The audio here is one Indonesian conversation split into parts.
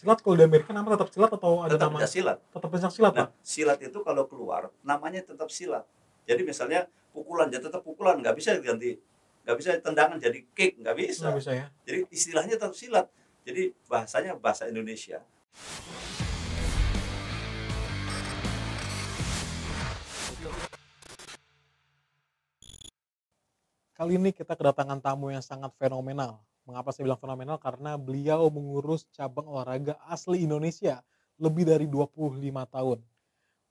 Silat kalau di Amerika nama tetap silat atau ada Tetap nama? tidak silat. Tetap pencak silat, Nah, Pak? silat itu kalau keluar namanya tetap silat. Jadi misalnya pukulan ya tetap pukulan, nggak bisa diganti, nggak bisa tendangan jadi kick, nggak Nggak bisa. bisa ya? Jadi istilahnya tetap silat. Jadi bahasanya bahasa Indonesia. Kali ini kita kedatangan tamu yang sangat fenomenal. Mengapa saya bilang fenomenal? Karena beliau mengurus cabang olahraga asli Indonesia lebih dari 25 tahun.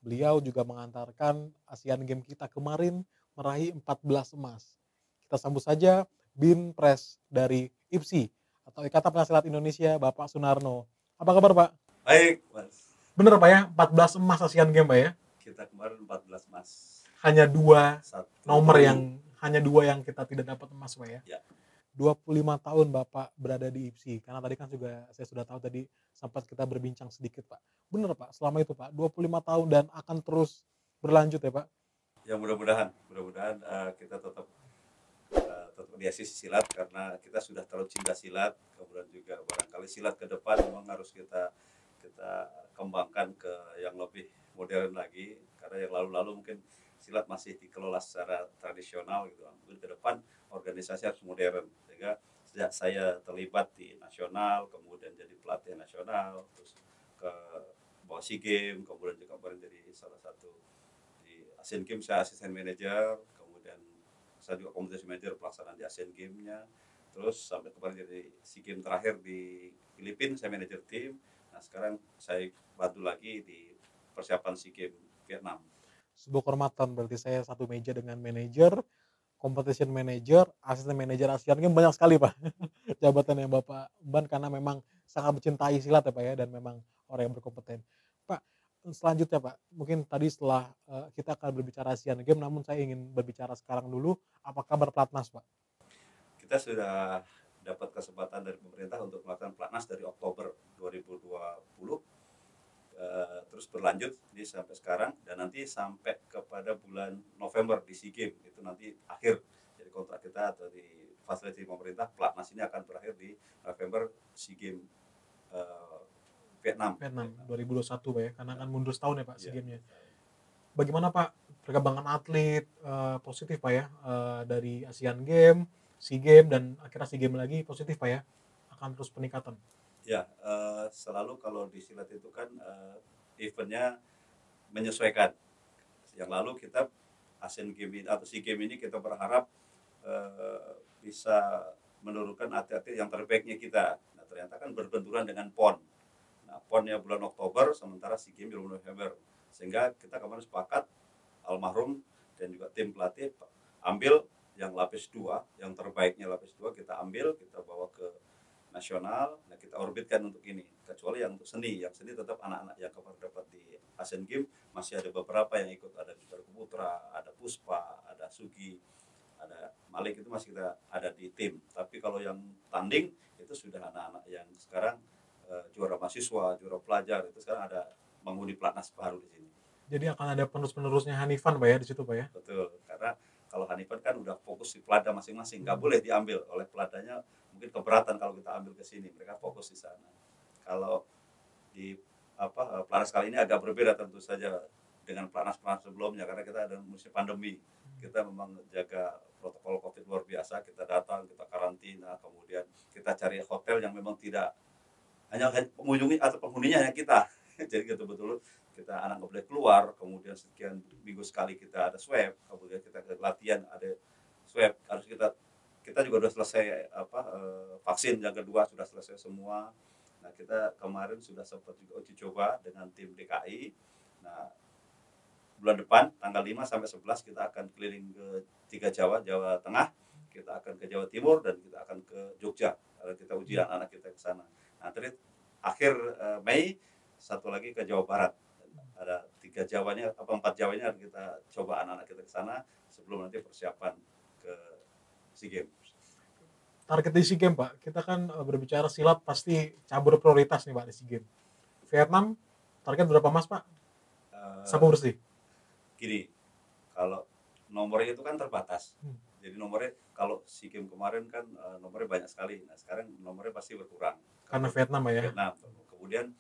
Beliau juga mengantarkan Asian Games kita kemarin meraih 14 emas. Kita sambut saja Bin Pres dari IPSI atau Ikatan Pencaksilat Indonesia, Bapak Sunarno. Apa kabar, Pak? Baik, Mas. Bener, Pak ya? 14 emas Asian Games, Pak ya? Kita kemarin 14 Mas. Hanya dua Satu nomor perunggu. hanya dua yang kita tidak dapat emas, Pak ya? Ya. 25 tahun Bapak berada di IPSI. Karena tadi kan juga saya sudah tahu tadi sempat kita berbincang sedikit, Pak. Bener, Pak, selama itu, Pak, 25 tahun dan akan terus berlanjut ya, Pak? Ya mudah-mudahan kita tetap tetap di silat karena kita sudah terlalu cinta silat, kemudian juga barangkali silat ke depan memang harus kita kita kembangkan ke yang lebih modern lagi, karena yang lalu-lalu mungkin silat masih dikelola secara tradisional gitu. Mungkin ke depan organisasi harus modern, sehingga sejak saya terlibat di nasional, kemudian jadi pelatih nasional, terus ke bawa SEA Games, kemudian juga kemarin jadi salah satu di Asian Games saya asisten manajer, kemudian saya juga komunitas manajer pelaksanaan di Asian Games-nya, terus sampai kemarin jadi SEA Games terakhir di Filipina saya manajer tim. Nah sekarang saya bantu lagi di persiapan SEA Games Vietnam. Sebuah kehormatan berarti saya satu meja dengan manajer, competition manager, asisten manajer Asian Games banyak sekali, Pak. Jabatan yang Bapak emban karena memang sangat mencintai silat ya, Pak ya, dan memang orang yang berkompeten. Pak, selanjutnya, Pak, mungkin tadi setelah, kita akan berbicara Asian Games, namun saya ingin berbicara sekarang dulu, apa kabar Platnas, Pak? Kita sudah dapat kesempatan dari pemerintah untuk melakukan Platnas dari Oktober 2020, terus berlanjut di sampai sekarang dan nanti sampai kepada bulan November di SEA Games itu nanti akhir jadi kontrak kita atau di fasilitasi pemerintah. Platnas ini akan berakhir di November SEA Games Vietnam. Vietnam 2021, Pak ya, karena kan mundur setahun ya, Pak, SEA Ya. Games-nya. Bagaimana, Pak, perkembangan atlet, positif, Pak ya, dari Asian Games, SEA Games, dan akhirnya SEA Games lagi positif, Pak ya, akan terus peningkatan? Ya, selalu kalau di silat itu kan eventnya menyesuaikan. Yang lalu kita Asian Games atau SEA Games ini kita berharap bisa menurunkan atlet-atlet yang terbaiknya kita. Nah ternyata kan berbenturan dengan PON. Nah PON-nya bulan Oktober, sementara SEA Games bulan November. Sehingga kita kemarin sepakat, almarhum dan juga tim pelatih ambil yang lapis 2, yang terbaiknya lapis 2 kita ambil, kita bawa ke nasional, nah kita orbitkan untuk ini. Kecuali yang untuk seni, yang seni tetap anak-anak yang kemarin dapat di Asian Games masih ada beberapa yang ikut, ada Gita Putra, ada Puspa, ada Sugi, ada Malik, itu masih kita ada di tim. Tapi kalau yang tanding itu sudah anak-anak yang sekarang juara mahasiswa, juara pelajar, itu sekarang ada menghuni pelatnas baru di sini. Jadi akan ada penerus-penerusnya Hanifan, Pak ya, di situ, Pak ya? Betul, karena kalau Hanifan kan udah fokus di pelada masing-masing, nggak boleh diambil oleh peladanya, mungkin keberatan kalau kita ambil ke sini, mereka fokus di sana. Kalau di pelatnas kali ini agak berbeda tentu saja dengan pelatnas sebelumnya, karena kita ada musim pandemi, kita memang jaga protokol COVID luar biasa, kita datang, kita karantina, kemudian kita cari hotel yang memang tidak hanya mengunjungi atau penghuninya hanya kita. Jadi betul-betul kita anak nggak boleh keluar, kemudian sekian minggu sekali kita ada swab, kemudian kita ke latihan ada swab, harus kita juga sudah selesai vaksin yang kedua sudah selesai semua. Nah kita kemarin sudah sempat juga uji coba dengan tim DKI. Nah bulan depan tanggal 5 sampai 11 kita akan keliling ke 3 Jawa, Jawa Tengah, kita akan ke Jawa Timur dan kita akan ke Jogja. Kalau kita uji anak-anak kita ke sana. Nah terus akhir Mei satu lagi ke Jawa Barat. Ada 3 Jawanya apa 4 Jawanya kita coba anak-anak kita ke sana sebelum nanti persiapan ke SEA Games. Target di SEA Games, Pak, kita kan berbicara silat pasti cabur prioritas nih, Pak, di SEA Games. Vietnam, target berapa emas, Pak? Sapu bersih. Gini, kalau nomornya itu kan terbatas. Jadi nomornya kalau SEA Games kemarin kan nomornya banyak sekali. Nah sekarang nomornya pasti berkurang. Karena Vietnam, Pak ya? Vietnam. Kemudian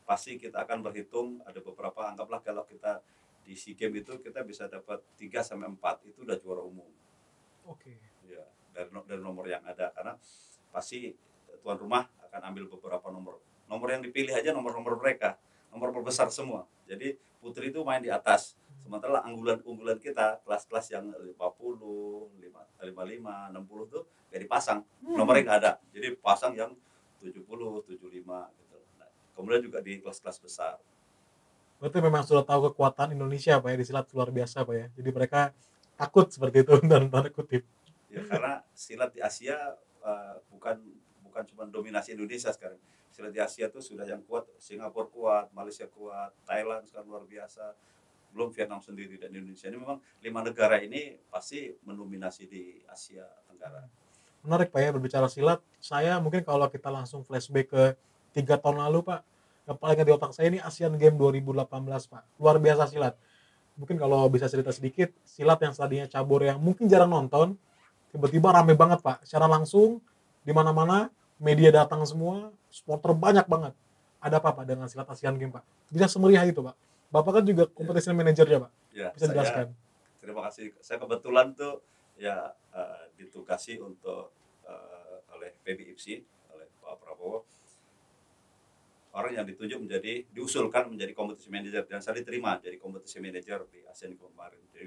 pasti kita akan berhitung ada beberapa, anggaplah kalau kita di SEA Games itu kita bisa dapat 3 sampai 4 itu udah juara umum. Oke. Ya, dari nomor yang ada, karena pasti tuan rumah akan ambil beberapa nomor. Nomor yang dipilih aja nomor-nomor mereka, nomor besar semua. Jadi putri itu main di atas. Sementara unggulan kita kelas-kelas yang 50, 55, 60 tuh gak dipasang. Nomornya nggak ada. Jadi pasang yang 70, 75 gitu. Nah, kemudian juga di kelas-kelas besar. Berarti memang sudah tahu kekuatan Indonesia Pak ya di silat luar biasa Pak ya. Jadi mereka takut seperti itu dan tanda kutip. Ya karena silat di Asia bukan cuma dominasi Indonesia sekarang. Silat di Asia tuh sudah yang kuat, Singapura kuat, Malaysia kuat, Thailand sekarang luar biasa. Belum Vietnam sendiri dan Indonesia. Ini memang 5 negara ini pasti mendominasi di Asia Tenggara. Menarik Pak ya berbicara silat. Saya mungkin kalau kita langsung flashback ke 3 tahun lalu Pak, yang paling ingat di otak saya ini Asian Games 2018 Pak. Luar biasa silat. Mungkin kalau bisa cerita sedikit, silat yang tadinya cabur yang mungkin jarang nonton, tiba-tiba rame banget Pak. Secara langsung di mana-mana media datang semua, supporter banyak banget. Ada apa Pak dengan silat Asian Games Pak? Bisa semeriah itu Pak. Bapak kan juga competition manager ya Pak. Ya, Bisa dijelaskan. Terima kasih. Saya kebetulan tuh ya ditugasi untuk oleh PBIPSI, oleh Pak Prabowo, orang yang diusulkan menjadi competition manager, dan saya diterima jadi competition manager di Asian Games kemarin. Jadi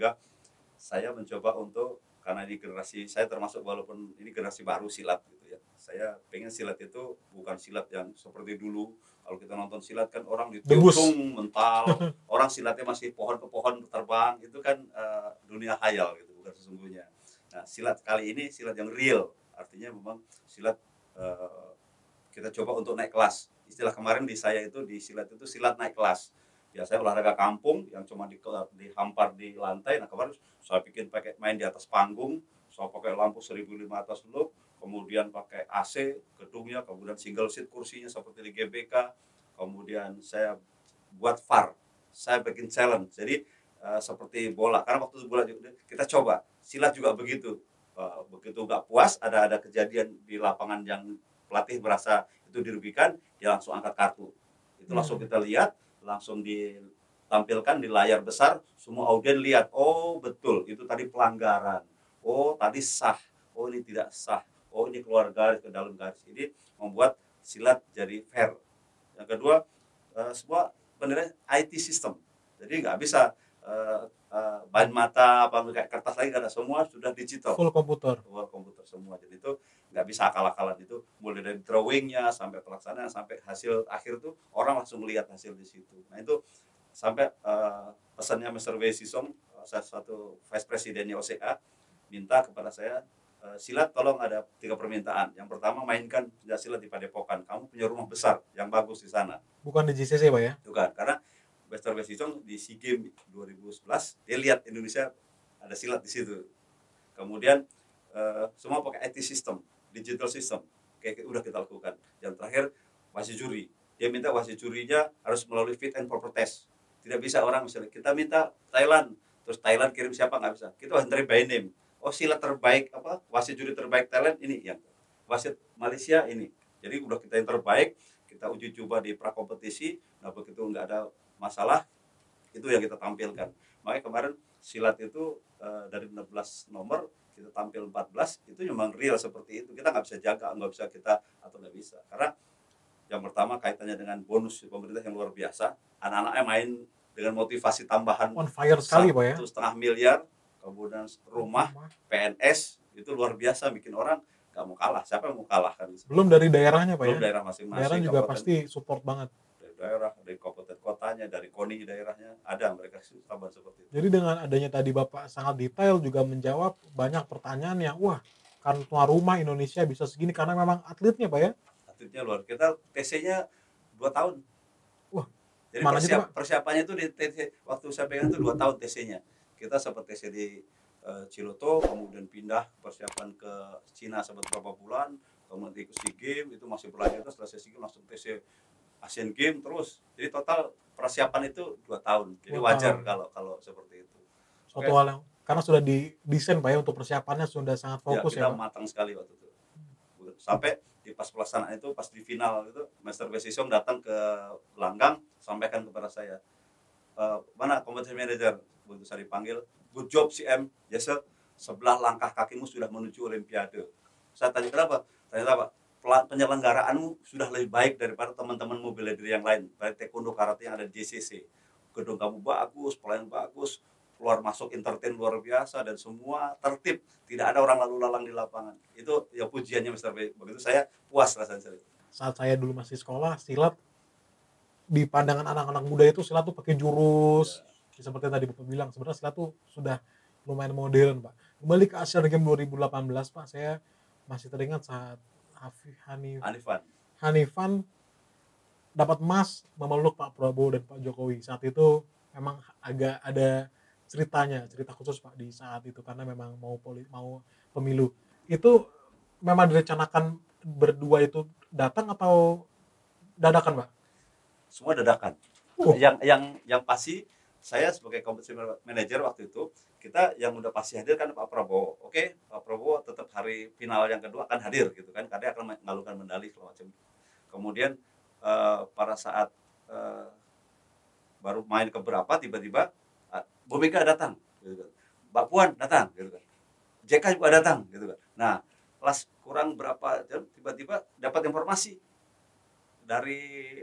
saya mencoba untuk, karena di generasi saya termasuk, walaupun ini generasi baru silat gitu ya, saya pengen silat itu bukan silat yang seperti dulu. Kalau kita nonton silat kan orang ditiupung mental, orang silatnya masih pohon ke pohon terbang, itu kan dunia khayal gitu, bukan sesungguhnya. Nah, silat kali ini silat yang real, artinya memang silat kita coba untuk naik kelas. Istilah kemarin di saya itu di silat itu silat naik kelas. Biasanya olahraga kampung yang cuma dihampar di lantai. Nah, kemarin saya bikin pakai main di atas panggung, saya pakai lampu 1500 loop, kemudian pakai AC gedungnya, kemudian single seat kursinya seperti di GBK, kemudian saya buat VAR, saya bikin challenge. Jadi seperti bola, karena waktu bola kita coba, silat juga begitu. Begitu nggak puas, ada kejadian di lapangan yang pelatih merasa itu dirugikan, dia langsung angkat kartu. Itu langsung kita lihat, langsung ditampilkan di layar besar, semua audien lihat, oh betul, itu tadi pelanggaran, oh tadi sah, oh ini tidak sah, oh ini keluar garis ke dalam garis. Ini membuat silat jadi fair. Yang kedua, semua penilaian IT system, jadi nggak bisa bahan mata apa kayak kertas lagi, karena semua sudah digital, full komputer semua. Jadi itu nggak bisa akal-akalan, itu mulai dari drawingnya sampai pelaksanaan sampai hasil akhir tuh orang langsung melihat hasil di situ. Nah itu sampai pesannya Mr. Wei Sisong, salah satu vice presidennya OCA, minta kepada saya, silat tolong ada 3 permintaan. Yang pertama, mainkan silat di Padepokan, kamu punya rumah besar yang bagus di sana. Bukan di JCC Pak ya? Bukan, karena Mr. Wei Sisong di SEA Games 2011 dia lihat Indonesia ada silat di situ. Kemudian semua pakai IT system, digital system, kayak udah kita lakukan. Yang terakhir, wasit juri, dia minta wasit jurinya harus melalui fit and proper test. Tidak bisa orang misalnya kita minta Thailand, terus Thailand kirim siapa, nggak bisa. Kita harus dari by name. Oh silat terbaik apa, wasit juri terbaik Thailand ini, yang wasit Malaysia ini. Jadi udah kita yang terbaik, kita uji coba di prakompetisi. Nah begitu nggak ada masalah, itu yang kita tampilkan. Makanya kemarin silat itu dari 16 nomor kita tampil 14, itu memang real seperti itu. Kita nggak bisa jaga, nggak bisa kita, atau nggak bisa. Karena yang pertama kaitannya dengan bonus pemerintah yang luar biasa. Anak-anaknya main dengan motivasi tambahan on fire sekali Pak ya. 1,5 miliar, kemudian rumah, PNS, itu luar biasa, bikin orang nggak mau kalah. Siapa yang mau kalah kan? Belum dari daerahnya Pak Belum ya? daerah masing-masing. Daerah juga pasti support banget. Daerah, dari kabupaten kotanya, dari KONI daerahnya, ada mereka sabar seperti itu. Jadi dengan adanya tadi Bapak sangat detail juga menjawab banyak pertanyaan yang wah, kan tuan rumah Indonesia bisa segini karena memang atletnya Pak ya? Atletnya luar, kita TC-nya 2 tahun. Wah, jadi persiapannya itu di TC, waktu saya pegang itu 2 tahun TC-nya. Kita sempat TC di Ciloto, kemudian pindah persiapan ke Cina sempat beberapa bulan, kemudian ikut SEA Games, itu masih berlanjut, setelah SEA Games langsung TC Asian Games terus. Jadi total persiapan itu 2 tahun. Jadi wajar kalau seperti itu. Suatu hal yang karena sudah didesain Pak ya untuk persiapannya sudah sangat fokus ya. Kita Pak. matang sekali waktu itu. Sampai di pas pelaksanaan itu, pas di final itu, Master Besisong datang ke Langgang, sampaikan kepada saya, mana competition manager, begitu saya dipanggil, good job CM, yes sir, sebelah langkah kakimu sudah menuju Olimpiade. Saya tanya kenapa? Ternyata Pak, penyelenggaraanmu sudah lebih baik daripada teman-temanmu bela diri yang lain, baik taekwondo, karate yang ada di JCC. Gedung kamu bagus, pelayanan bagus, keluar masuk entertain luar biasa, dan semua tertib, tidak ada orang lalu lalang di lapangan. Itu ya pujiannya Mr. B. Begitu saya puas rasanya. Saat saya dulu masih sekolah, silat di pandangan anak-anak muda itu silat tuh pakai jurus. Seperti yang tadi Bapak bilang, sebenarnya silat tuh sudah lumayan modern, Pak. Kembali ke Asian Games 2018, Pak, saya masih teringat saat Hanifan dapat emas memeluk Pak Prabowo dan Pak Jokowi. Saat itu memang agak ada cerita khusus Pak di saat itu, karena memang mau pemilu. Itu memang direncanakan berdua itu datang atau dadakan, Pak? Semua dadakan. Yang pasti saya sebagai competition manager waktu itu, kita yang udah pasti hadir kan Pak Prabowo. Oke, Pak Prabowo tetap hari final yang kedua akan hadir gitu kan, karena akan mengalungkan medali segala macam. Kemudian pada saat baru main keberapa, tiba-tiba Bu Mega datang, gitu kan. Mbak Puan datang, gitu kan. JK juga datang, gitu kan. Nah, kelas kurang berapa jam, tiba-tiba dapat informasi dari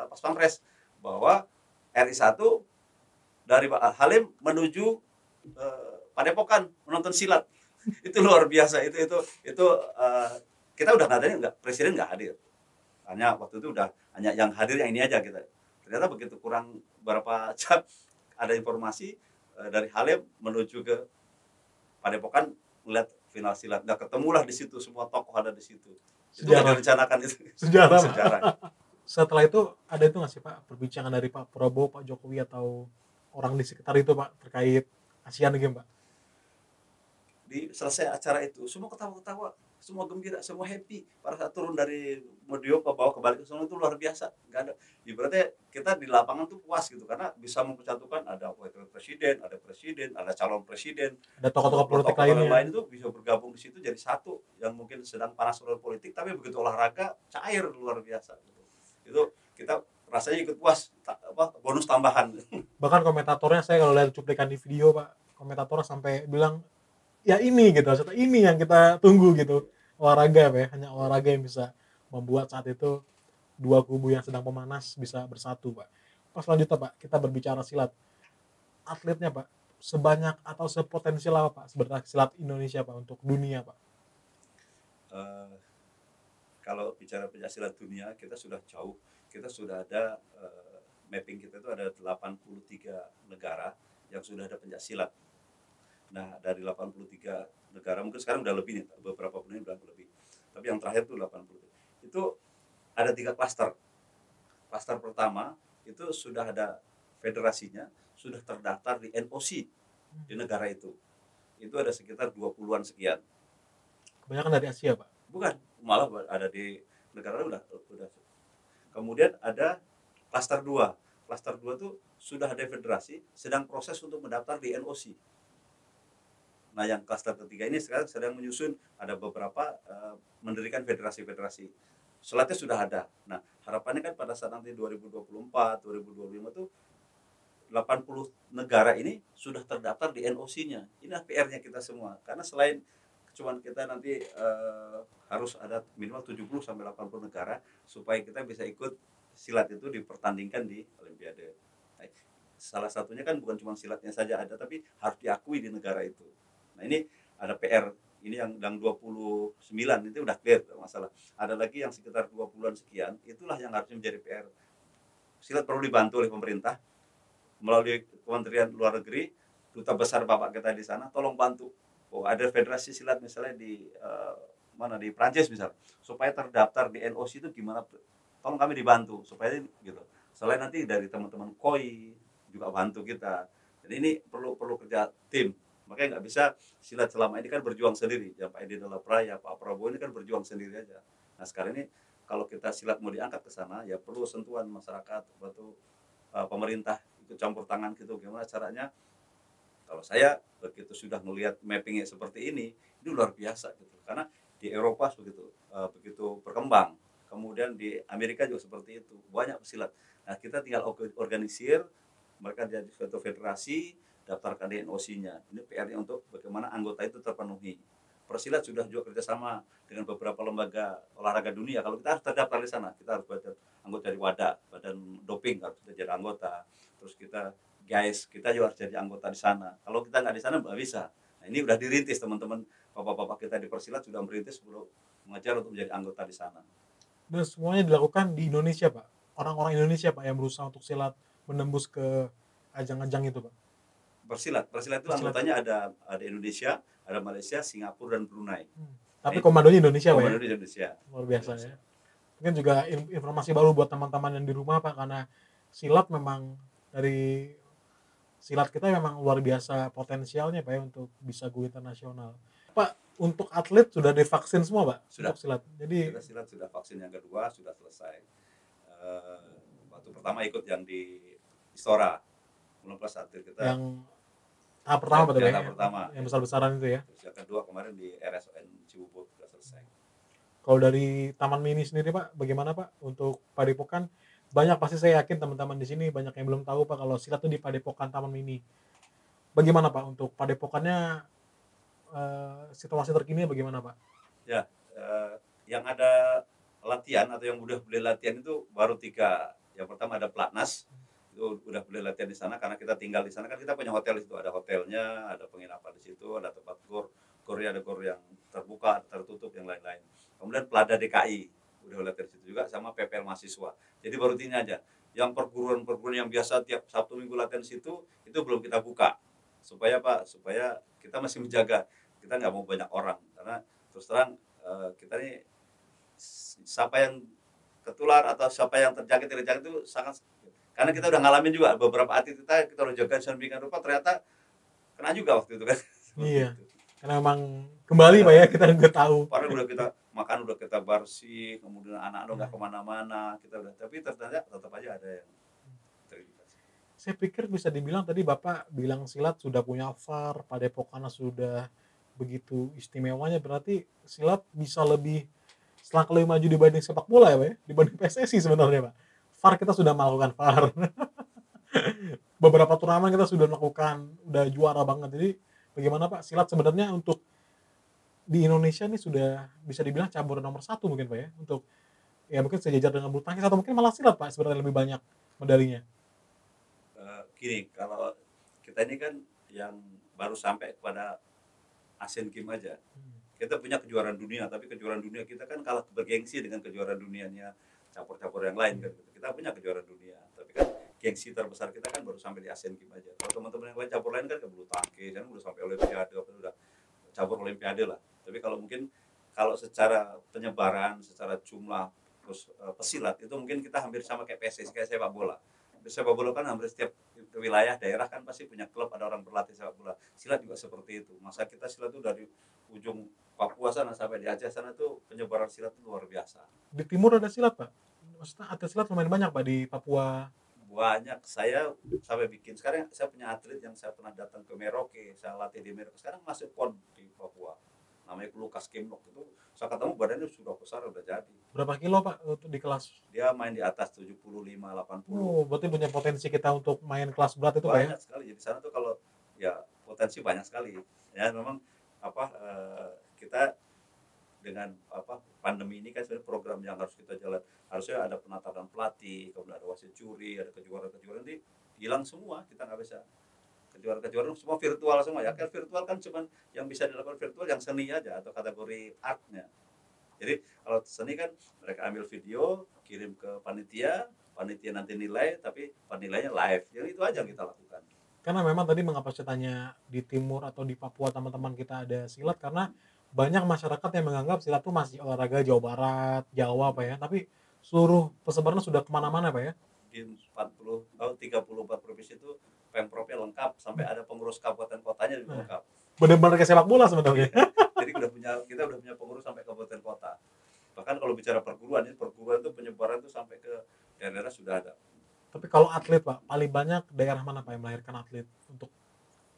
Pas Pampres bahwa RI1 dari Pak Halim menuju Padepokan menonton silat. Itu luar biasa. Itu kita udah nadanya enggak, presiden enggak hadir. Hanya waktu itu udah hanya yang hadir yang ini aja kita. Ternyata begitu kurang berapa jam ada informasi dari Halim menuju ke Padepokan melihat final silat. Nah, ketemulah di situ, semua tokoh ada di situ. Itu udah direncanakan itu. Sejarah. Setelah itu ada itu nggak sih Pak perbincangan dari Pak Prabowo, Pak Jokowi atau orang di sekitar itu Pak terkait Asian Games, Pak? Di selesai acara itu semua ketawa-ketawa, semua gembira, semua happy. Pada saat turun dari Modio ke bawah kembali ke sana itu luar biasa. Nggak ada. Ibaratnya kita di lapangan tuh puas gitu karena bisa mempersatukan, ada wakil presiden, ada calon presiden, ada tokoh-tokoh politik lain itu bisa bergabung di situ jadi satu yang mungkin sedang panas soal politik, tapi begitu olahraga cair luar biasa. Gitu. Itu kita rasanya ikut puas, bonus tambahan. Bahkan komentatornya saya kalau lihat cuplikan di video Pak, komentatornya sampai bilang ya ini gitu, ini yang kita tunggu gitu, olahraga Pak ya, hanya olahraga yang bisa membuat saat itu dua kubu yang sedang pemanas bisa bersatu Pak. Pas selanjutnya Pak, kita berbicara silat, atletnya Pak sebanyak atau sepotensial apa Pak sebenarnya silat Indonesia Pak untuk dunia Pak? Kalau bicara pencaksilat dunia kita sudah jauh, kita sudah ada mapping kita itu ada 83 negara yang sudah ada pencaksilat. Nah, dari 83 negara, mungkin sekarang udah lebih nih, beberapa bulan udah lebih. Tapi yang terakhir tuh 80. Itu ada 3 klaster. Klaster pertama, itu sudah ada federasinya, sudah terdaftar di NOC di negara itu. Itu ada sekitar 20-an sekian. Kebanyakan dari Asia, Pak? Bukan, malah ada di negara udah. Kemudian ada klaster 2. Klaster 2 tuh sudah ada federasi, sedang proses untuk mendaftar di NOC. Nah, yang klaster ketiga ini sekarang sedang menyusun, ada beberapa mendirikan federasi-federasi. Selatnya sudah ada. Nah, harapannya kan pada saat nanti 2024, 2025 tuh 80 negara ini sudah terdaftar di NOC-nya. Inilah PR-nya kita semua. Karena selain cuman kita nanti harus ada minimal 70 sampai 80 negara supaya kita bisa ikut silat itu dipertandingkan di Olimpiade. Nah, salah satunya kan bukan cuma silatnya saja ada, tapi harus diakui di negara itu. Nah, ini ada PR, ini yang 29 itu udah clear masalah. Ada lagi yang sekitar 20-an sekian, itulah yang harusnya menjadi PR. Silat perlu dibantu oleh pemerintah melalui Kementerian Luar Negeri, duta besar Bapak kita di sana, tolong bantu. Oh, ada federasi silat misalnya di di Prancis misalnya, supaya terdaftar di NOC itu gimana? Tolong kami dibantu supaya gitu. Selain nanti dari teman-teman KOI juga bantu kita. Jadi ini perlu kerja tim. Makanya nggak bisa silat selama ini kan berjuang sendiri. Ya Pak Edi Nalapraya, Pak Prabowo ini kan berjuang sendiri aja. Nah sekarang ini kalau kita silat mau diangkat ke sana, ya perlu sentuhan masyarakat, atau pemerintah ikut campur tangan gitu. Gimana caranya? Kalau saya begitu sudah melihat mappingnya seperti ini luar biasa gitu. Karena di Eropa begitu berkembang. Kemudian di Amerika juga seperti itu, banyak pesilat. Nah, kita tinggal organisir, mereka jadi suatu federasi, daftarkan di NOC-nya. Ini PR-nya untuk bagaimana anggota itu terpenuhi. Persilat sudah juga kerjasama dengan beberapa lembaga olahraga dunia. Kalau kita harus terdaftar di sana, kita harus anggota dari WADA, Badan Doping, harus kita jadi anggota. Terus kita juga harus jadi anggota di sana. Kalau kita nggak di sana, nggak bisa. Nah, ini udah dirintis teman-teman, bapak-bapak kita di Persilat sudah merintis sebelum mengajar untuk menjadi anggota di sana. Dan semuanya dilakukan di Indonesia, Pak. Orang-orang Indonesia, Pak, yang berusaha untuk silat menembus ke ajang-ajang itu, Pak. Persilat itu anggotanya ada Indonesia, ada Malaysia, Singapura, dan Brunei. Tapi komandonya Indonesia, Pak. Komandonya Indonesia. Luar biasa ya. Mungkin juga informasi baru buat teman-teman yang di rumah, Pak, karena silat memang dari silat kita memang luar biasa potensialnya, Pak, ya, untuk bisa go internasional. Pak, untuk atlet sudah divaksin semua, Pak? Sudah. Untuk silat. Jadi silat sudah vaksin yang kedua sudah selesai. Waktu pertama ikut yang di Istora, 19 atlet kita. Yang tahap pertama, Pak, tahap pertama. Yang besar-besaran itu ya. Terus yang kedua kemarin di RSON Cibubur sudah selesai. Kalau dari Taman Mini sendiri, Pak, bagaimana, Pak, untuk Padepokan? Banyak pasti saya yakin teman-teman di sini banyak yang belum tahu, Pak, kalau silat itu di Padepokan Taman Mini. Bagaimana, Pak, untuk Padepokannya, situasi terkini bagaimana, Pak? Ya, yang ada latihan atau yang udah boleh latihan itu baru 3. Yang pertama ada Platnas, itu udah boleh latihan di sana karena kita tinggal di sana, kan kita punya hotel di situ, ada hotelnya, ada penginapan di situ, ada tempat gornya, ada gor yang terbuka, tertutup, yang lain-lain. Kemudian Pelada DKI udah latihan di situ juga, sama PPL mahasiswa. Jadi baru ini aja. Yang perguruan yang biasa tiap Sabtu Minggu latihan di situ, itu belum kita buka. Supaya kita masih menjaga, kita nggak mau banyak orang, karena terus terang kita ini siapa yang ketular atau siapa yang terjangkit itu sangat, karena kita udah ngalamin juga beberapa atlet kita udah jaga sedemikian rupa, ternyata kena juga waktu itu kan. Iya. Karena memang kembali, Pak, ya, kita nggak tahu. Padahal udah kita makan, udah kita bersih, kemudian anak-anak nggak kemana-mana, kita udah, tapi ternyata tetap aja ada yang terindikasi. Saya pikir bisa dibilang tadi Bapak bilang silat sudah punya VAR, Padepokan sudah begitu istimewanya, berarti silat bisa selangkah lebih maju dibanding sepak bola ya, Pak, ya? Dibanding PSSI sebenarnya, Pak. VAR kita sudah melakukan VAR. Beberapa turnamen kita sudah melakukan, udah juara banget. Jadi bagaimana, Pak, silat sebenarnya untuk di Indonesia ini sudah bisa dibilang cabur nomor 1 mungkin, Pak, ya, untuk ya mungkin sejajar dengan bulu tangkis atau mungkin malah silat, Pak, sebenarnya lebih banyak medalinya. Gini, kalau kita ini kan yang baru sampai kepada Asian Games aja. Kita punya kejuaraan dunia, tapi kejuaraan dunia kita kan kalah bergengsi dengan kejuaraan dunianya cabur-cabur yang lain kan. Kita punya kejuaraan dunia, tapi kan gengsi terbesar kita kan baru sampai di Asian Games aja. Kalau teman-teman yang lain cabur lain kan ke bulu tangkis, kan udah sampai Olimpiade, udah cabur Olimpiade lah. Tapi kalau secara penyebaran, secara jumlah terus pesilat itu mungkin kita hampir sama kayak PSSI, kayak sepak bola. Sepak bola kan hampir setiap wilayah daerah kan pasti punya klub, ada orang berlatih sepak bola. Silat juga seperti itu. Masa kita silat itu dari ujung Papua sana sampai di Aceh sana tuh penyebaran silat itu luar biasa. Di timur ada silat, Pak? Maksudnya atlet silat lumayan banyak, Pak, di Papua. Banyak. Saya sampai bikin, sekarang saya punya atlet yang saya pernah datang ke Merauke, saya latih di Merauke, sekarang masih pon di Papua, namanya Lukas Kemlok. Itu saya ketemu badannya sudah besar, udah jadi. Berapa kilo, Pak, untuk di kelas? Dia main di atas 75-80. Oh, berarti punya potensi kita untuk main kelas berat itu, Pak, ya? Banyak sekali. Jadi sana tuh kalau ya potensi banyak sekali. Ya memang kita dengan pandemi ini kan sebenarnya program yang harus kita jalan. Harusnya ada penataan pelatih, kemudian ada wasit juri, ada kejuaraan-kejuaraan, nanti hilang semua, kita nggak bisa. Kejuaraan-kejuaraan semua virtual semua ya. Kan virtual kan cuma yang bisa dilakukan virtual yang seni aja atau kategori artnya. Jadi kalau seni kan mereka ambil video, kirim ke panitia nanti nilai, tapi penilainya live. Yang itu aja yang kita lakukan. Karena memang tadi mengapa saya tanya di timur atau di Papua teman-teman kita ada silat, karena banyak masyarakat yang menganggap silat itu masih olahraga Jawa Barat, Jawa, Pak, ya. Tapi seluruh persebaran sudah kemana-mana, Pak, ya. Di 34 provinsi itu Pemprovnya lengkap, sampai ada pengurus kabupaten kotanya juga lengkap. Benar-benar kayak sepak bola sebenarnya. Jadi kita udah punya pengurus sampai kabupaten kota. Bahkan kalau bicara perguruan itu penyebaran itu sampai ke daerah sudah ada. Tapi kalau atlet, Pak, paling banyak daerah mana, Pak, yang melahirkan atlet untuk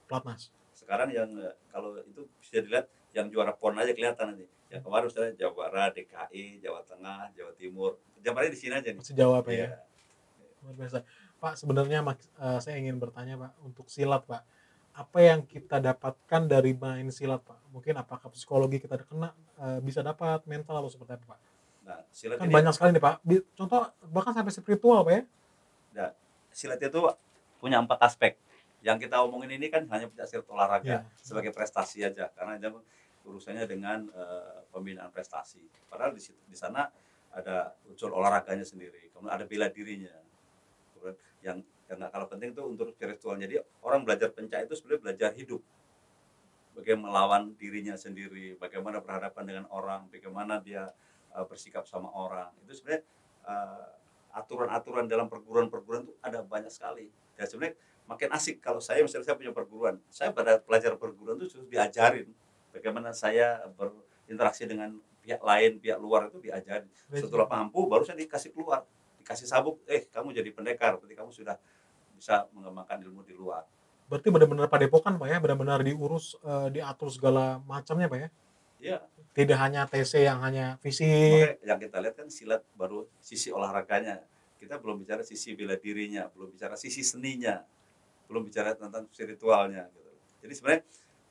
Platnas? Sekarang yang kalau itu bisa dilihat yang juara PON aja kelihatan nanti. Ya kemarin misalnya Jawa Barat, DKI, Jawa Tengah, Jawa Timur. Jawabannya di sini aja nih. Masih Jawa Pak Iya. ya. Luar biasa. Pak, sebenarnya saya ingin bertanya Pak, untuk silat Pak, apa yang kita dapatkan dari main silat Pak? Mungkin apakah psikologi kita kena, bisa dapat, mental atau seperti apa Pak? Nah, silat Kan ini banyak sekali nih Pak, contoh bahkan sampai spiritual Pak ya? nah, silat itu punya 4 aspek. Yang kita omongin ini kan hanya pencak silat olahraga Iya. sebagai prestasi aja, karena itu urusannya dengan pembinaan prestasi. Padahal di sana ada unsur olahraganya sendiri, kemudian ada bela dirinya. Kemudian yang nggak kalah penting itu untuk spiritual. Jadi orang belajar pencak itu sebenarnya belajar hidup, bagaimana melawan dirinya sendiri, bagaimana berhadapan dengan orang, bagaimana dia bersikap sama orang. Itu sebenarnya aturan-aturan dalam perguruan-perguruan itu ada banyak sekali. Dan sebenarnya makin asik kalau misalnya saya punya perguruan, saya pada pelajar perguruan itu sudah diajarin bagaimana saya berinteraksi dengan pihak lain, pihak luar itu diajarin. Setelah mampu baru saya dikasih keluar, dikasih sabuk, kamu jadi pendekar, berarti kamu sudah bisa mengembangkan ilmu di luar. Berarti benar-benar padepokan Pak ya, benar-benar diurus, diatur segala macamnya Pak ya? Iya. Tidak hanya TC yang hanya fisik. Makanya yang kita lihat kan silat baru sisi olahraganya. Kita belum bicara sisi bela dirinya, belum bicara sisi seninya, belum bicara tentang spiritualnya gitu. Jadi sebenarnya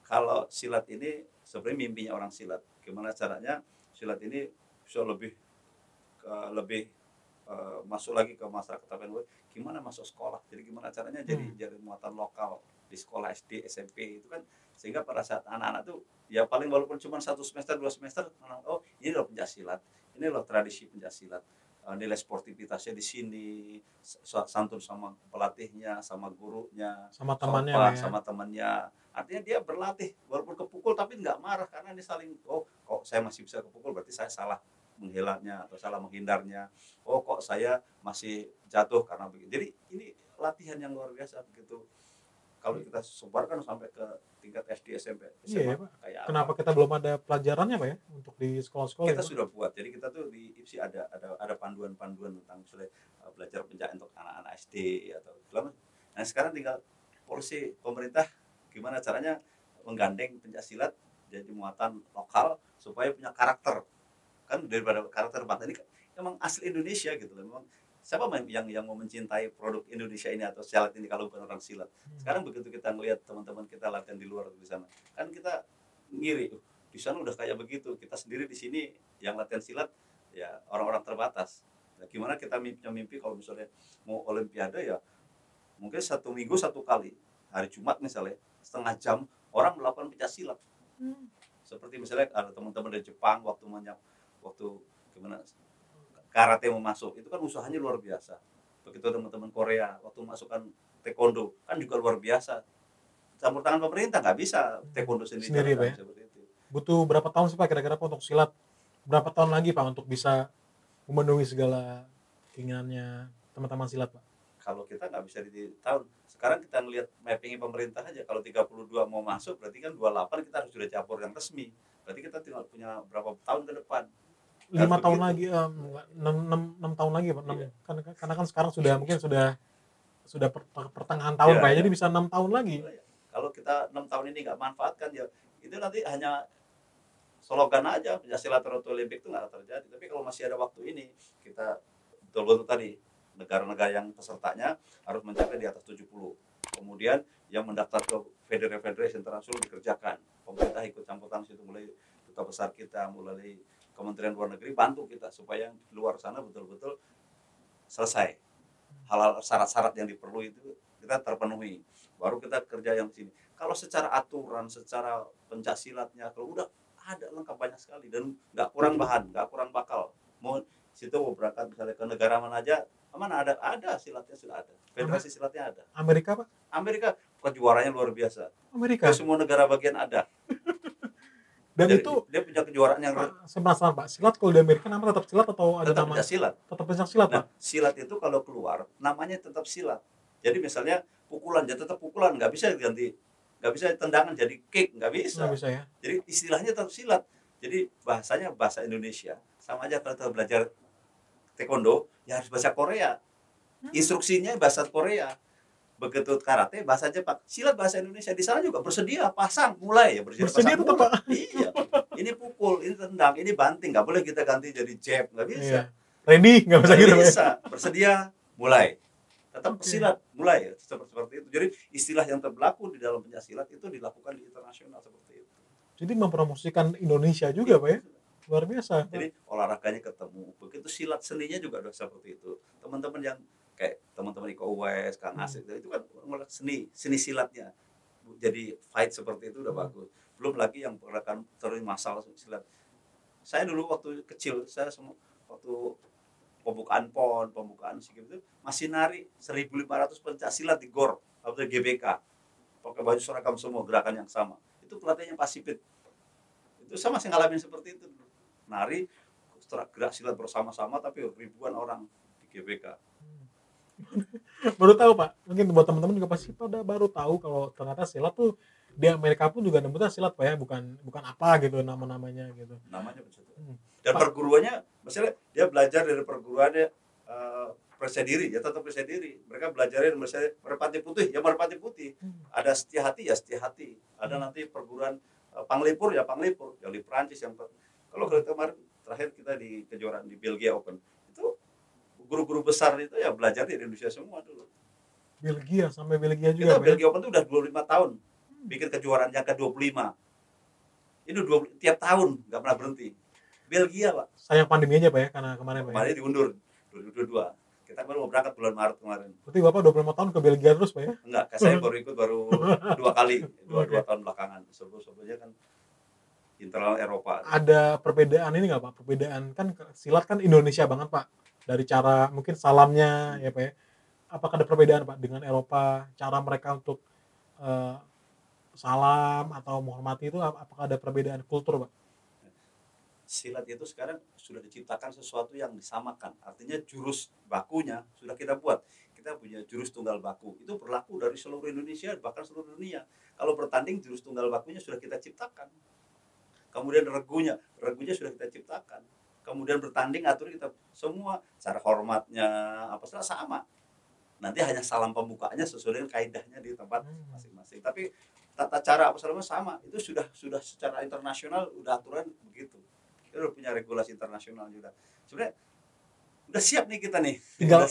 kalau silat ini sebenarnya mimpinya orang silat. Gimana caranya silat ini bisa lebih masuk lagi ke masyarakat PNW, gimana masuk sekolah. Jadi gimana caranya jadi muatan lokal di sekolah SD, SMP itu kan, sehingga pada saat anak-anak tuh ya paling walaupun cuma 1 semester 2 semester, oh ini loh pencak-silat, ini loh tradisi pencak-silat, nilai sportivitasnya di sini, santun sama pelatihnya, sama gurunya, sama temannya sopan ya. sama temannya. Artinya dia berlatih walaupun kepukul tapi nggak marah, karena ini saling, oh kok saya masih bisa kepukul berarti saya salah menghilangnya atau salah menghindarnya. Oh kok saya masih jatuh karena begitu. Jadi ini latihan yang luar biasa begitu. Kalau kita sebarkan sampai ke tingkat SD, SMP, SMA, Iya Pak. kayak Kenapa apa? kita belum ada pelajarannya Pak ya untuk di sekolah-sekolah? Kita ya, sudah buat. Jadi kita tuh di IPSI ada panduan-panduan tentang misalnya belajar pencak untuk anak-anak SD atau selama. Nah sekarang tinggal polisi pemerintah gimana caranya menggandeng pencak silat jadi muatan lokal supaya punya karakter. Kan daripada karakter bangsa ini memang asli Indonesia gitu loh. Memang siapa yang mau mencintai produk Indonesia ini atau silat ini kalau bukan orang silat. Sekarang begitu kita ngelihat teman-teman kita latihan di luar di sana, kan kita ngiri, di sana udah kayak begitu. Kita sendiri di sini yang latihan silat ya orang-orang terbatas. Nah, gimana kita mimpi kalau misalnya mau olimpiade ya mungkin 1 minggu 1 kali, hari Jumat misalnya setengah jam orang melakukan pencak silat. Seperti misalnya ada teman-teman dari Jepang waktu gimana karate mau masuk, itu kan usahanya luar biasa. Begitu teman-teman Korea waktu masukkan taekwondo kan juga luar biasa. Campur tangan pemerintah nggak bisa taekwondo sendiri Pak ya? seperti itu. Butuh berapa tahun sih Pak kira-kira Pak untuk silat? Berapa tahun lagi Pak untuk bisa memenuhi segala keinginannya teman-teman silat Pak? Kalau kita nggak bisa di tahun. Sekarang kita ngelihat mapping pemerintah aja, kalau 32 mau masuk berarti kan 28 kita harus sudah campur yang resmi. Berarti kita tinggal punya berapa tahun ke depan. 5 tahun lagi, 6 tahun lagi Pak. Iya. Karena kan sekarang sudah mungkin sudah pertengahan tahun Pak ya, jadi bisa 6 tahun lagi. Kalau kita 6 tahun ini nggak manfaatkan ya itu nanti hanya slogan aja, pencak silat Road to Olympic itu nggak terjadi. Tapi kalau masih ada waktu ini, kita betul-betul tadi negara-negara yang pesertanya harus mencapai di atas 70. Kemudian yang mendaftar ke federasi internasional dikerjakan. Pemerintah ikut campur tangan situ, mulai duta besar kita, mulai Kementerian Luar Negeri bantu kita supaya yang di luar sana betul-betul selesai. Hal-hal syarat-syarat yang diperlukan itu kita terpenuhi. Baru kita kerja yang di sini. Kalau secara aturan, secara pencak silatnya, kalau udah ada lengkap banyak sekali dan nggak kurang bahan, nggak kurang bakal. Mau situ mau berangkat misalnya ke negara mana aja, mana ada silatnya sudah ada. Federasi silatnya ada. Amerika Pak? Amerika kejuaraannya luar biasa. Amerika. Ke semua negara bagian ada. Dan jadi, itu dia punya kejuaraan yang saya penasaran Pak, silat kalau di Amerika namanya tetap silat atau ada tetap nama? pencak silat. Tetap pencak silat Pak. Nah, silat itu kalau keluar namanya tetap silat. Jadi misalnya pukulan ya tetap pukulan, nggak bisa diganti, nggak bisa tendangan jadi kick, nggak bisa. Nggak bisa ya. Jadi istilahnya tetap silat. Jadi bahasanya bahasa Indonesia. Sama aja kalau kita belajar taekwondo ya harus bahasa Korea. Instruksinya bahasa Korea. Begitu karate bahasa Jepang, silat bahasa Indonesia. Di sana juga bersedia pasang mulai ya bersedia Bersedia pasang tetap mulai. Pak. Iya. Ini pukul, ini tendang, ini banting, nggak boleh kita ganti jadi jab, nggak bisa. Iya. Ready nggak bisa Nggak gitu Pak ya? bisa. Bersedia, mulai. Tetap Oke. silat, mulai. Seperti itu. Jadi istilah yang berlaku di dalam pencaksilat itu dilakukan di internasional seperti itu. Jadi mempromosikan Indonesia juga Pak ya? Luar biasa. Pak. Jadi olahraganya ketemu. Begitu silat seninya juga udah seperti itu. Teman-teman yang kayak teman-teman Iko Uwais, Kang Asep, itu kan seni silatnya. Jadi fight seperti itu udah bagus. Belum lagi yang gerakan terus massal silat. Saya dulu waktu kecil, waktu pembukaan PON, pembukaan SEA Games itu masih nari 1.500 pencaksilat di GOR atau di GBK. Pakai baju seragam semua, gerakan yang sama. Itu pelatihnya Pak Sipit. Itu saya masih ngalamin seperti itu. Nari, gerak silat bersama-sama tapi ribuan orang di GBK. Baru tahu Pak, mungkin buat teman-teman juga pasti pada baru tahu kalau ternyata silat tuh di Amerika pun juga nyebutnya silat Pak ya, bukan apa gitu nama-namanya gitu. Namanya begitu. Dan perguruannya, maksudnya dia belajar dari perguruannya percaya diri, ya tetap percaya diri. Mereka belajarin merpati putih, ya merpati putih. Ada setia hati, ya setia hati. Ada nanti perguruan panglipur, ya panglipur. Yang di Prancis, kalau kemarin terakhir kita di kejuaraan di Belgia Open, itu guru-guru besar itu ya belajar di Indonesia semua dulu. Belgia, sampai Belgia juga. Kita Belgia Open itu udah 25 tahun. Bikin kejuaraan yang ke-25. Ini 20, tiap tahun, nggak pernah berhenti. Belgia, Pak. Sayang pandemi aja Pak ya, karena kemarin Pak. Kemarin diundur 2022. Kita baru mau berangkat bulan Maret kemarin. Berarti Bapak 25 tahun ke Belgia terus Pak ya? Enggak, saya baru ikut 2 kali, 2 tahun belakangan. Sebelumnya kan internal Eropa. Ada perbedaan ini nggak Pak? Perbedaan kan silat kan Indonesia banget Pak. Dari cara mungkin salamnya ya Pak ya. Apakah ada perbedaan Pak dengan Eropa? Cara mereka untuk salam atau menghormati itu apakah ada perbedaan kultur Pak? Silat itu sekarang sudah diciptakan sesuatu yang disamakan. Artinya jurus bakunya sudah kita buat. Kita punya jurus tunggal baku. Itu berlaku dari seluruh Indonesia, bahkan seluruh dunia. Kalau bertanding, jurus tunggal bakunya sudah kita ciptakan. Kemudian regunya sudah kita ciptakan. Kemudian bertanding, atur kita semua. Cara hormatnya, apa sama. Nanti hanya salam pembukanya sesuai dengan kaidahnya di tempat masing-masing. Tapi tata cara apa sama. Itu sudah secara internasional, udah aturan begitu. Kita udah punya regulasi internasional juga. Sebenarnya udah siap nih kita nih. Tinggal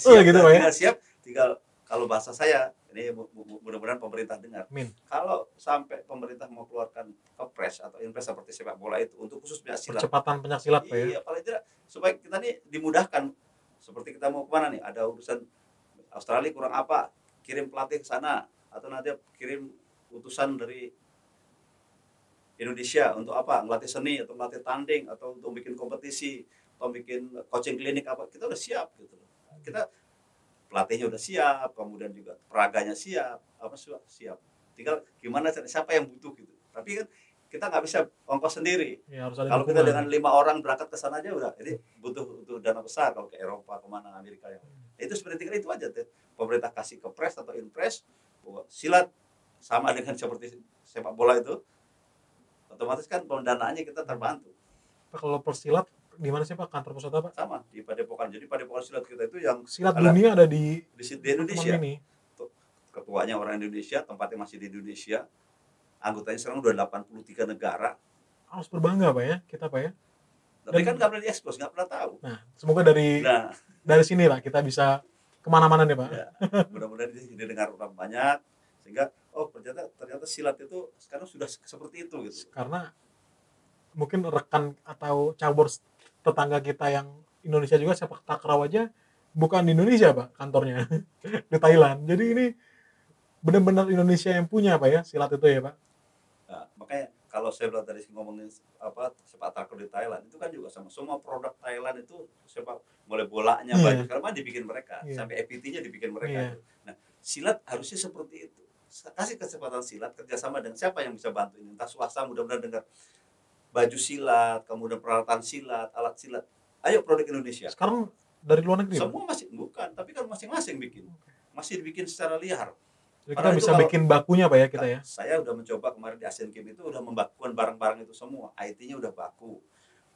siap. Tinggal kalau bahasa saya, ini mudah-mudahan pemerintah dengar. Kalau sampai pemerintah mau keluarkan kepres atau impres seperti sepak bola itu untuk khusus pencaksilat. Percepatan pencaksilat Pak ya. Iya, paling tidak supaya kita nih dimudahkan. Seperti kita mau kemana nih? Ada urusan Australia kurang apa? Kirim pelatih ke sana atau nanti kirim utusan dari Indonesia untuk apa? Ngelatih seni atau ngelatih tanding atau untuk bikin kompetisi atau bikin coaching klinik apa? Kita udah siap gitu. Kita pelatihnya udah siap, kemudian juga peraganya siap, apa siap. Tinggal gimana siapa yang butuh gitu. Tapi kan kita nggak bisa ongkos sendiri. Ya, harus ada kalau dukungan. Kita dengan 5 orang berangkat ke sana aja udah, jadi butuh dana besar kalau ke Eropa, kemana, Amerika yang. Itu sebenarnya tinggal itu aja tuh. Pemerintah kasih kepres atau impres, silat sama dengan seperti sepak bola itu. Otomatis kan pendanaannya kita terbantu. Pak, kalau persilat di mana sih Pak kantor pusat apa? Sama di Padepokan. Jadi Padepokan silat kita itu yang silat dunia ada di Indonesia. Ini. Ketuanya orang Indonesia, tempatnya masih di Indonesia. Anggotanya sekarang udah 83 negara. Harus berbangga Pak ya, kita Pak ya. Tapi kan nggak pernah diekspos, nggak pernah tahu. Nah, semoga dari sini lah kita bisa kemana-mana nih Pak. Ya, mudah-mudahan didengar orang banyak sehingga ternyata silat itu sekarang sudah seperti itu gitu. Karena mungkin rekan atau cabur tetangga kita yang Indonesia juga sepak takraw aja bukan di Indonesia Pak kantornya di Thailand. Jadi ini benar-benar Indonesia yang punya Pak ya silat itu ya Pak. Nah, makanya kalau saya bilang tadi ngomongin sepak takraw di Thailand itu kan juga sama semua produk Thailand itu sepak mulai bolanya baju sekarang dibikin mereka sampai EPT-nya dibikin mereka. Nah silat harusnya seperti itu. Kasih kesempatan silat kerjasama dengan siapa yang bisa bantu ini, entah swasta mudah-mudahan dengar baju silat, kemudian peralatan silat, alat silat. Ayo produk Indonesia. Sekarang dari luar negeri semua masih bukan, tapi kan masing-masing bikin, masih dibikin secara liar. Jadi kita bisa bikin bakunya Pak ya kita ya. Saya udah mencoba kemarin di Asian Games itu udah membakukan barang-barang itu semua, IT-nya udah baku,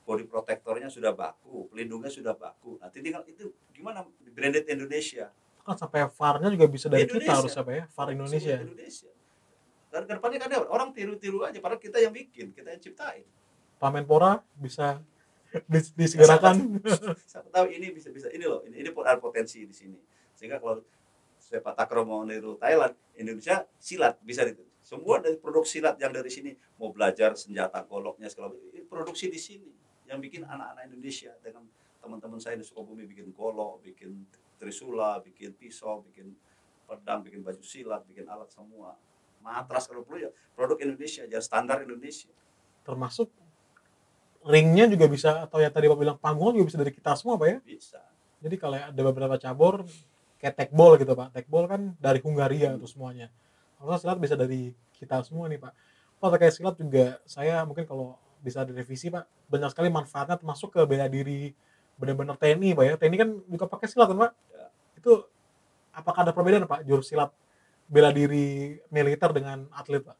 body protectornya sudah baku, pelindungnya sudah baku. Nanti tinggal itu gimana branded Indonesia. Kan sampai VAR-nya juga bisa dari Indonesia. Kita harus apa ya? VAR Indonesia. Dan ke depannya kan ada orang tiru-tiru aja, padahal kita yang bikin, kita yang ciptain. Pak Menpora bisa Ya, disegerakan. siapa tahu ini bisa ini loh, ini ada potensi di sini. Sehingga kalau sepak takraw mau niru Thailand, Indonesia silat bisa itu. Semua dari produk silat yang dari sini mau belajar senjata goloknya segala macam, ini produksi di sini. Yang bikin anak-anak Indonesia dengan teman-teman saya di Sukabumi bikin golok, bikin trisula, bikin pisau, bikin pedang, bikin baju silat, bikin alat semua. Matras kalau perlu ya produk Indonesia, ya standar Indonesia. Termasuk ringnya juga bisa, atau ya tadi Pak bilang panggung juga bisa dari kita semua Pak ya. Bisa. Jadi kalau ada beberapa cabur kayak tekbol gitu Pak, tekbol kan dari Hungaria tuh semuanya. Kalau silat bisa dari kita semua nih Pak. Pak terkait silat juga saya mungkin kalau bisa direvisi Pak, banyak sekali manfaatnya termasuk ke bela diri benar-benar TNI Pak ya. TNI kan juga pakai silat kan Pak. Ya. Itu apakah ada perbedaan Pak jurus silat bela diri militer dengan atlet Pak?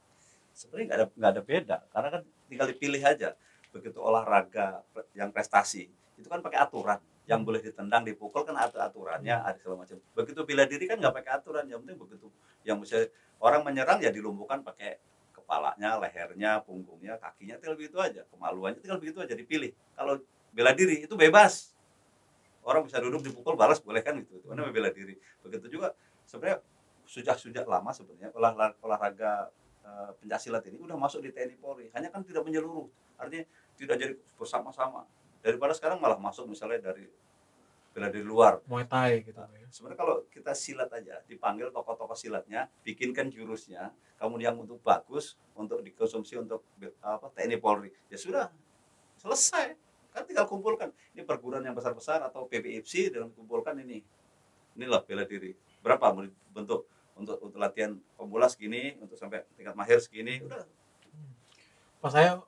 Sebenarnya nggak ada beda karena kan tinggal dipilih aja. Begitu olahraga yang prestasi itu kan pakai aturan, yang boleh ditendang dipukul kan ada aturannya, ada segala macam. Begitu bela diri kan nggak pakai aturan, yang penting begitu yang bisa orang menyerang ya dilumpuhkan pakai kepalanya, lehernya, punggungnya, kakinya, tinggal begitu aja. Kemaluannya tinggal begitu aja dipilih. Kalau bela diri itu bebas, orang bisa duduk dipukul balas boleh kan gitu, itu namanya bela diri. Begitu juga sebenarnya sejak lama sebenarnya olahraga pencaksilat ini udah masuk di TNI Polri, hanya kan tidak menyeluruh, artinya tidak jadi bersama-sama. Daripada sekarang malah masuk misalnya dari bela diri luar. Muay Thai gitu Nah, ya. sebenarnya kalau kita silat aja, dipanggil tokoh-tokoh silatnya, bikinkan jurusnya, kemudian untuk bagus, untuk dikonsumsi untuk TNI Polri, ya sudah selesai. Kan tinggal kumpulkan. Ini perguruan yang besar-besar atau PBFC dengan kumpulkan inilah bela diri. Berapa mau dibentuk untuk latihan pemula segini, untuk sampai tingkat mahir segini, udah. Pas saya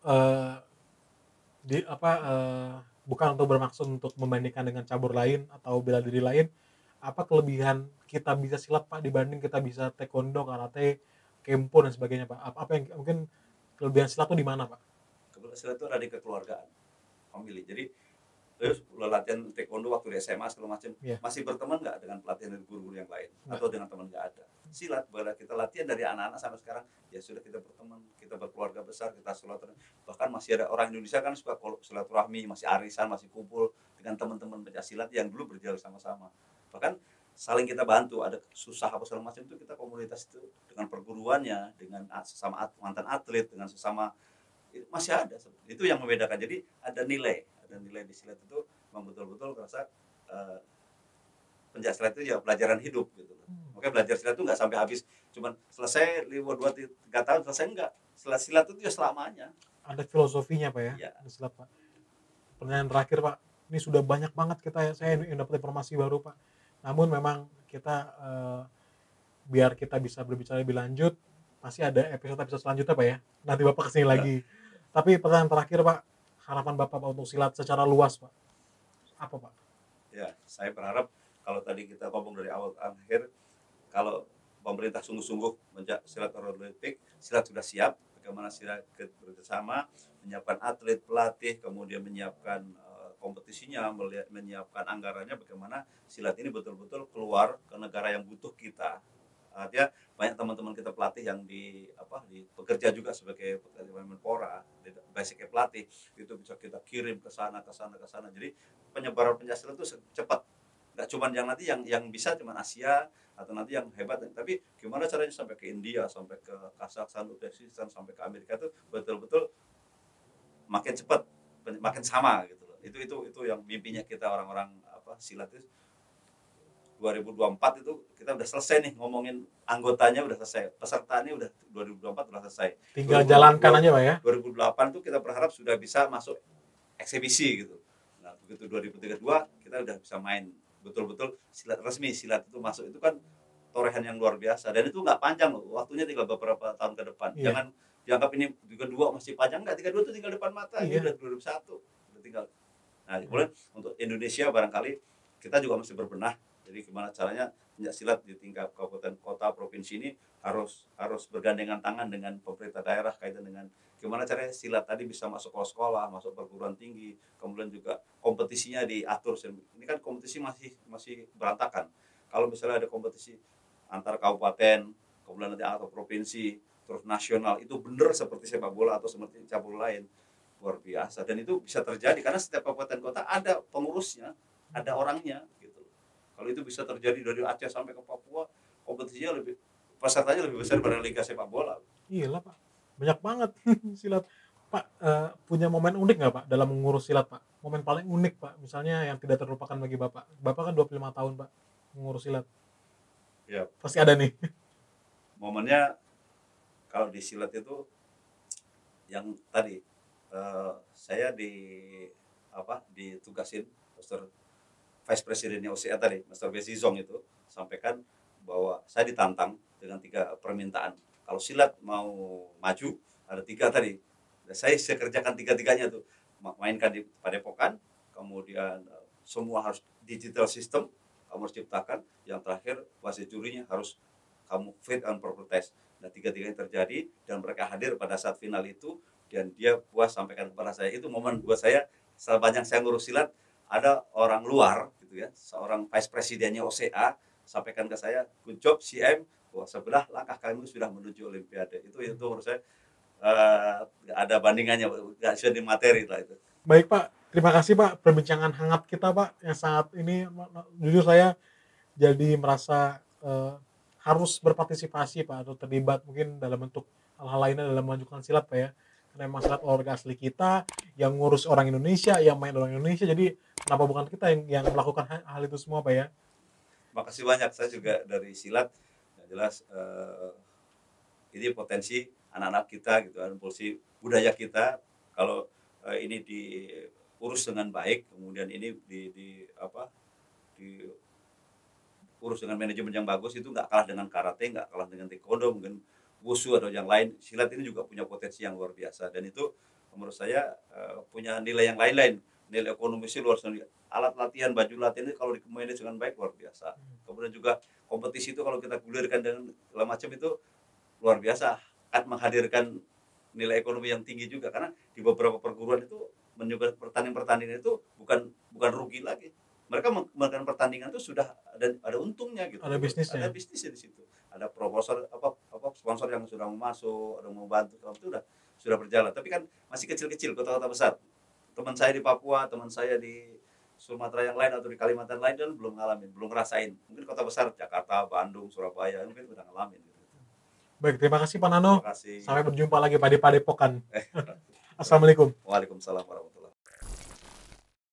bukan untuk bermaksud untuk membandingkan dengan cabur lain atau bela diri lain, apa kelebihan kita bisa silat Pak dibanding kita bisa taekwondo, karate, kempo dan sebagainya Pak? Apa yang mungkin kelebihan silat itu di mana Pak? Kebetulan silat itu ada di kekeluargaan family. Jadi terus latihan taekwondo waktu di SMA segala macam, Yeah. masih berteman nggak dengan pelatihan dari guru-guru yang lain Nggak. atau dengan teman nggak ada. Silat boleh kita latihan dari anak-anak sampai sekarang, ya sudah kita berteman, kita berkeluarga besar, kita silaturahmi. Bahkan masih ada orang Indonesia kan suka silaturahmi, masih arisan, masih kumpul dengan teman-teman pencaksilat yang dulu berjalan sama-sama. Bahkan saling kita bantu, ada susah apa segala macam itu kita komunitas itu dengan perguruannya, dengan sesama mantan atlet, dengan sesama masih ada. Itu yang membedakan. Jadi ada nilai di silat itu memang betul-betul terasa pencaksilat itu ya pelajaran hidup gitu. Makanya belajar silat itu nggak sampai habis, cuman selesai 2-3 tahun selesai, enggak. Setelah silat itu ya selamanya. Ada filosofinya Pak ya, Iya. di silat Pak. Pertanyaan terakhir Pak, ini sudah banyak banget saya yang dapat informasi baru Pak. Namun memang kita biar kita bisa berbicara lebih lanjut, pasti ada episode selanjutnya Pak ya. Nanti Bapak kesini lagi. Tapi pertanyaan terakhir Pak, harapan Bapak Pak untuk silat secara luas Pak, apa Pak? Ya, saya berharap kalau tadi kita ngomong dari awal ke akhir, kalau pemerintah sungguh-sungguh silat Olimpik, silat sudah siap, bagaimana silat bersama, menyiapkan atlet, pelatih, kemudian menyiapkan kompetisinya, menyiapkan anggarannya, bagaimana silat ini betul-betul keluar ke negara yang butuh kita. Artinya banyak teman-teman kita pelatih yang bekerja juga sebagai Menpora, basicnya pelatih, itu bisa kita kirim ke sana. Jadi penyebaran pencaksilat itu cepat. Nggak cuma yang nanti yang bisa cuma Asia atau nanti yang hebat, tapi gimana caranya sampai ke India, sampai ke Kazakhstan, Uzbekistan, sampai ke Amerika, itu betul-betul makin cepat, makin sama gitu loh. Itu yang mimpinya kita orang-orang silat itu. 2024 itu kita udah selesai nih ngomongin anggotanya, udah selesai, pesertanya udah 2024 udah selesai, tinggal jalankan aja Pak ya. 2008 itu kita berharap sudah bisa masuk eksibisi gitu. Nah begitu 2032 kita udah bisa main betul-betul silat resmi. Silat itu masuk itu kan torehan yang luar biasa, dan itu nggak panjang loh, waktunya tinggal beberapa tahun ke depan. Jangan dianggap ini kedua masih panjang, nggak, 32 itu tinggal depan mata. Ini udah 2021 udah tinggal. Nah kemudian untuk Indonesia barangkali kita juga masih berbenah. Jadi gimana caranya pencaksilat di tingkat kabupaten, kota, provinsi ini harus bergandengan tangan dengan pemerintah daerah kaitan dengan gimana caranya silat tadi bisa masuk sekolah, masuk perguruan tinggi, kemudian juga kompetisinya diatur. Ini kan kompetisi masih berantakan. Kalau misalnya ada kompetisi antar kabupaten, kemudian nanti atau provinsi, terus nasional, itu benar seperti sepak bola atau seperti cabur lain. luar biasa. Dan itu bisa terjadi karena setiap kabupaten kota ada pengurusnya, ada orangnya gitu. Kalau itu bisa terjadi dari Aceh sampai ke Papua, kompetisinya lebih, pesertanya lebih besar daripada liga sepak bola. Iya lah Pak, banyak banget silat. Pak, punya momen unik nggak Pak dalam mengurus silat Pak? Momen paling unik Pak, misalnya yang tidak terlupakan bagi Bapak. Bapak kan 25 tahun Pak mengurus silat. Ya, Pasti ada nih. momennya kalau di silat itu yang tadi saya ditugasin Master Vice Presidennya OCA tadi, Master Besi Zong itu sampaikan bahwa saya ditantang dengan 3 permintaan. Kalau silat mau maju ada 3 tadi. Dan saya kerjakan 3-tiganya tuh. Mainkan di Padepokan, kemudian semua harus digital system kamu harus ciptakan, yang terakhir wasit jurinya harus kamu fit and proper test. Nah, 3-tiganya terjadi dan mereka hadir pada saat final itu dan dia puas sampaikan kepada saya. Itu momen buat saya, sepanjang saya ngurus silat, ada orang luar gitu ya, seorang vice presidennya OCA sampaikan ke saya, good job CM, bahwa sebelah langkah kami sudah menuju Olimpiade. Itu menurut saya nggak ada bandingannya, nggak bisa di materi lah itu. Baik Pak, terima kasih Pak perbincangan hangat kita Pak yang saat ini jujur saya jadi merasa harus berpartisipasi Pak atau terlibat mungkin dalam bentuk hal-hal lainnya dalam memajukan silat Pak ya. Karena memang silat olahraga asli kita, yang ngurus orang Indonesia, yang main orang Indonesia, jadi kenapa bukan kita yang melakukan hal itu semua Pak ya. Makasih banyak, saya juga dari silat, yang jelas ini potensi anak-anak kita gitu kan, potensi budaya kita kalau ini diurus dengan baik, kemudian ini diurus dengan manajemen yang bagus, itu nggak kalah dengan karate, nggak kalah dengan taekwondo, mungkin wushu atau yang lain. Silat ini juga punya potensi yang luar biasa dan itu menurut saya punya nilai yang lain-lain, nilai ekonomisnya luar biasa. Alat latihan, baju latihan ini kalau dimanage dengan baik luar biasa. Kemudian juga kompetisi itu kalau kita gulirkan dengan segala macam itu luar biasa, akan menghadirkan nilai ekonomi yang tinggi juga karena di beberapa perguruan itu menyebut pertandingan itu bukan rugi lagi. Mereka mengadakan pertandingan itu sudah ada untungnya gitu. Ada bisnisnya. Ada bisnisnya di situ. Ada proposal sponsor yang sudah mau masuk, ada mau bantu, itu sudah berjalan. Tapi kan masih kecil-kecil kota-kota besar. Teman saya di Papua, teman saya di Sumatera yang lain atau di Kalimantan lain kan belum ngalamin, belum ngerasain. Mungkin kota besar Jakarta, Bandung, Surabaya mungkin udah ngalamin gitu. Baik, terima kasih Pak Nano. Terima kasih. Sampai berjumpa lagi Pak di Padepokan. Assalamualaikum. Waalaikumsalam warahmatullahi wabarakatuh.